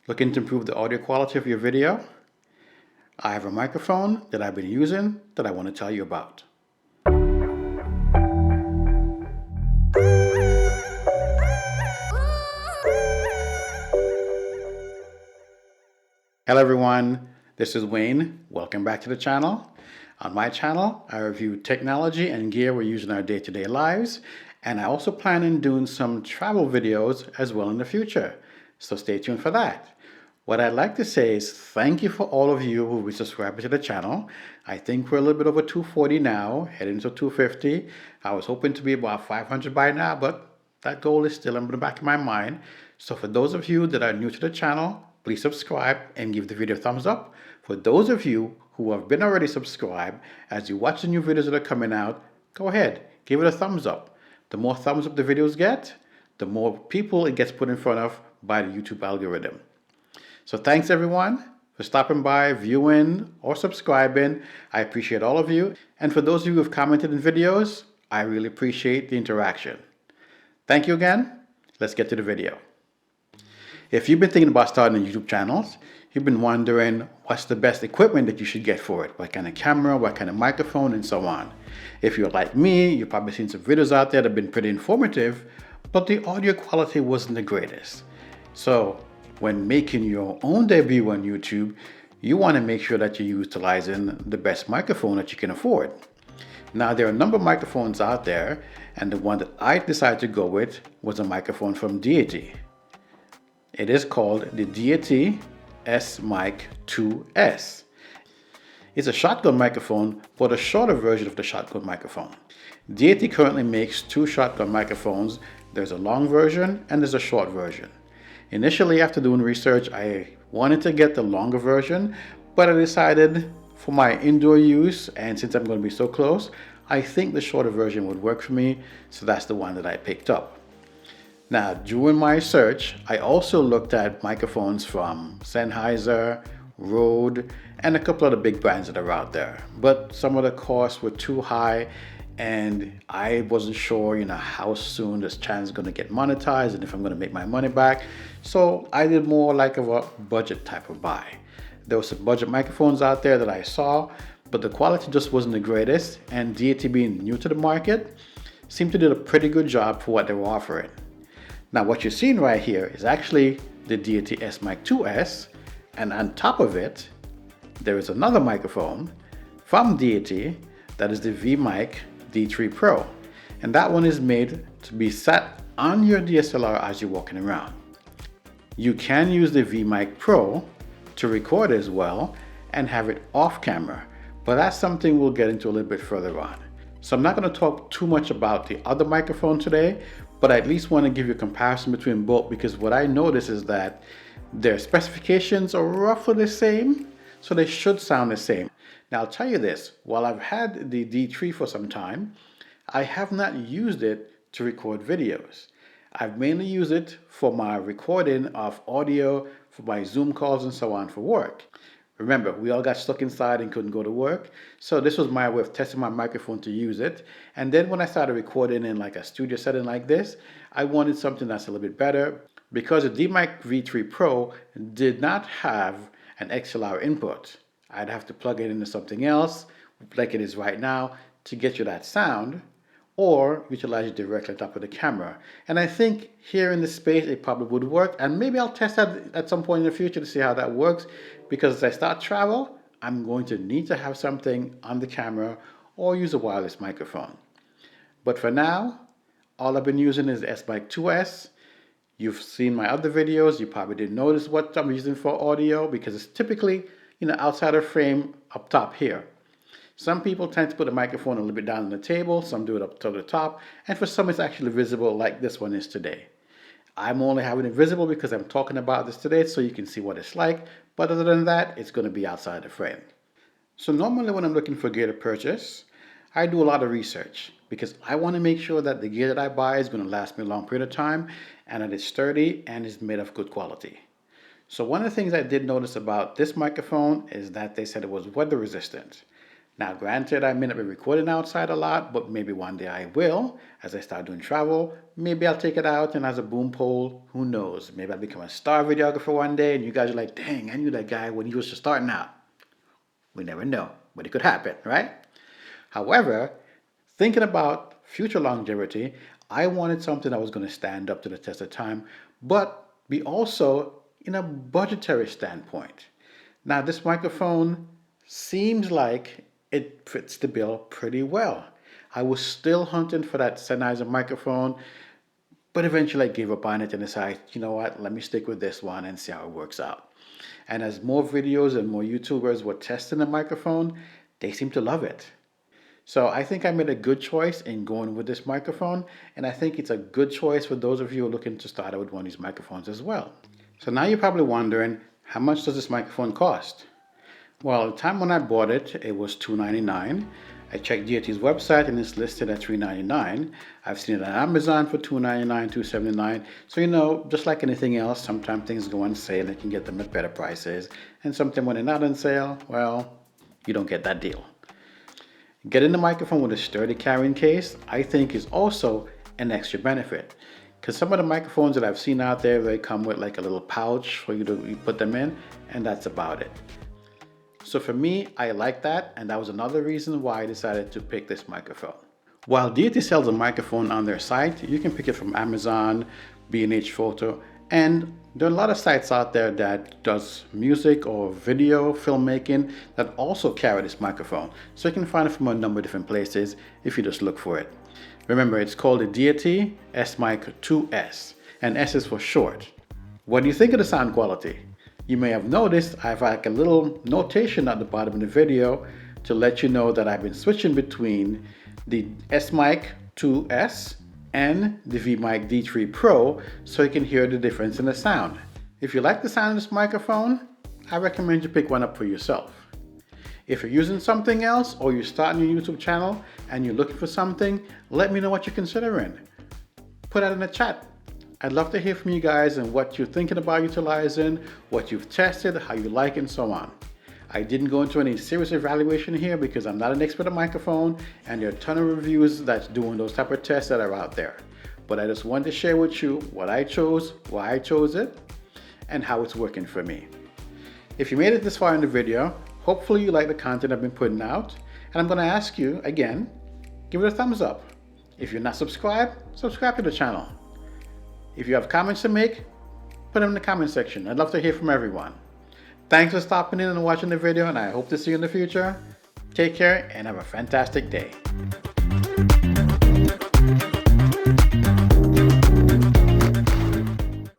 Looking to improve the audio quality of your video? I have a microphone that I've been using that I want to tell you about. Hello everyone, this is Wayne. Welcome back to the channel. On my channel, I review technology and gear we use in our day-to-day lives, and I also plan on doing some travel videos as well in the future, so stay tuned for that. What I'd like to say is thank you for all of you who have subscribed to the channel. I think we're a little bit over 240 now, heading to 250. I was hoping to be about 500 by now, but that goal is still in the back of my mind. So for those of you that are new to the channel, please subscribe and give the video a thumbs up. For those of you who have been already subscribed, as you watch the new videos that are coming out, go ahead, give it a thumbs up. The more thumbs up the videos get, the more people it gets put in front of by the YouTube algorithm. So thanks everyone for stopping by, viewing, or subscribing. I appreciate all of you. And for those of you who have commented in videos, I really appreciate the interaction. Thank you again. Let's get to the video. If you've been thinking about starting a YouTube channel, you've been wondering what's the best equipment that you should get for it. What kind of camera, what kind of microphone, and so on. If you're like me, you've probably seen some videos out there that have been pretty informative, but the audio quality wasn't the greatest. So when making your own debut on YouTube, you want to make sure that you're utilizing the best microphone that you can afford. Now, there are a number of microphones out there, and the one that I decided to go with was a microphone from Deity. It is called the Deity S-Mic 2S. It's a shotgun microphone, but a shorter version of the shotgun microphone. Deity currently makes two shotgun microphones. There's a long version and there's a short version. Initially, after doing research, I wanted to get the longer version, but I decided for my indoor use, and since I'm going to be so close, I think the shorter version would work for me, so that's the one that I picked up. Now, during my search, I also looked at microphones from Sennheiser, Rode, and a couple of the big brands that are out there, but some of the costs were too high, and I wasn't sure, how soon this channel is going to get monetized and if I'm going to make my money back. So I did more like of a budget type of buy. There were some budget microphones out there that I saw, but the quality just wasn't the greatest, and Deity, being new to the market, seemed to do a pretty good job for what they were offering. Now what you're seeing right here is actually the Deity S-Mic 2S, and on top of it, there is another microphone from Deity that is the V-Mic D3 Pro, and that one is made to be sat on your DSLR as you're walking around. You can use the V-Mic Pro to record as well and have it off camera, but that's something we'll get into a little bit further on. So I'm not going to talk too much about the other microphone today, but I at least want to give you a comparison between both, because what I noticed is that their specifications are roughly the same, so they should sound the same. Now I'll tell you this, while I've had the D3 for some time, I have not used it to record videos. I've mainly used it for my recording of audio, for my Zoom calls and so on for work. Remember, we all got stuck inside and couldn't go to work, so this was my way of testing my microphone to use it. And then when I started recording in like a studio setting like this, I wanted something that's a little bit better, because the D-Mic V3 Pro did not have an XLR input. I'd have to plug it into something else, like it is right now, to get you that sound, or utilize it directly on top of the camera. And I think here in this space, it probably would work, and maybe I'll test that at some point in the future to see how that works, because as I start travel, I'm going to need to have something on the camera or use a wireless microphone. But for now, all I've been using is the S-Mic 2S. You've seen my other videos, you probably didn't notice what I'm using for audio, because it's typically outside of frame up top here. Some people tend to put the microphone a little bit down on the table, some do it up to the top, and for some it's actually visible like this one is today. I'm only having it visible because I'm talking about this today so you can see what it's like, but other than that, it's going to be outside the frame. So normally when I'm looking for gear to purchase, I do a lot of research, because I want to make sure that the gear that I buy is going to last me a long period of time, and that it's sturdy and is made of good quality. So one of the things I did notice about this microphone is that they said it was weather resistant. Now, granted, I may not be recording outside a lot, but maybe one day I will. As I start doing travel, maybe I'll take it out and as a boom pole, who knows? Maybe I'll become a star videographer one day and you guys are like, dang, I knew that guy when he was just starting out. We never know, but it could happen, right? However, thinking about future longevity, I wanted something that was going to stand up to the test of time, but be also in a budgetary standpoint. Now, this microphone seems like it fits the bill pretty well. I was still hunting for that Sennheiser microphone, but eventually I gave up on it and decided, you know what, let me stick with this one and see how it works out. And as more videos and more YouTubers were testing the microphone, they seem to love it. So I think I made a good choice in going with this microphone, and I think it's a good choice for those of you who are looking to start out with one of these microphones as well. So now you're probably wondering, how much does this microphone cost? Well, the time when I bought it, it was $299. I checked Deity's website and it's listed at $399. I've seen it on Amazon for $299, $279. So you know, just like anything else, sometimes things go on sale and you can get them at better prices. And sometimes when they're not on sale, well, you don't get that deal. Getting the microphone with a sturdy carrying case, I think is also an extra benefit. Because some of the microphones that I've seen out there, they come with like a little pouch for you to put them in, and that's about it. So for me, I like that, and that was another reason why I decided to pick this microphone. While Deity sells a microphone on their site, you can pick it from Amazon, B&H Photo, and there are a lot of sites out there that does music or video filmmaking that also carry this microphone. So you can find it from a number of different places if you just look for it. Remember, it's called the Deity S-Mic 2S, and S is for short. What do you think of the sound quality? You may have noticed I have like a little notation at the bottom of the video to let you know that I've been switching between the S-Mic 2S and the V-Mic D3 Pro so you can hear the difference in the sound. If you like the sound of this microphone, I recommend you pick one up for yourself. If you're using something else or you're starting your YouTube channel and you're looking for something, let me know what you're considering. Put that in the chat. I'd love to hear from you guys and what you're thinking about utilizing, what you've tested, how you like, and so on. I didn't go into any serious evaluation here because I'm not an expert on microphone and there are a ton of reviews that's doing those type of tests that are out there. But I just wanted to share with you what I chose, why I chose it, and how it's working for me. If you made it this far in the video, hopefully you like the content I've been putting out, and I'm going to ask you again, give it a thumbs up. If you're not subscribed, subscribe to the channel. If you have comments to make, put them in the comment section. I'd love to hear from everyone. Thanks for stopping in and watching the video, and I hope to see you in the future. Take care and have a fantastic day.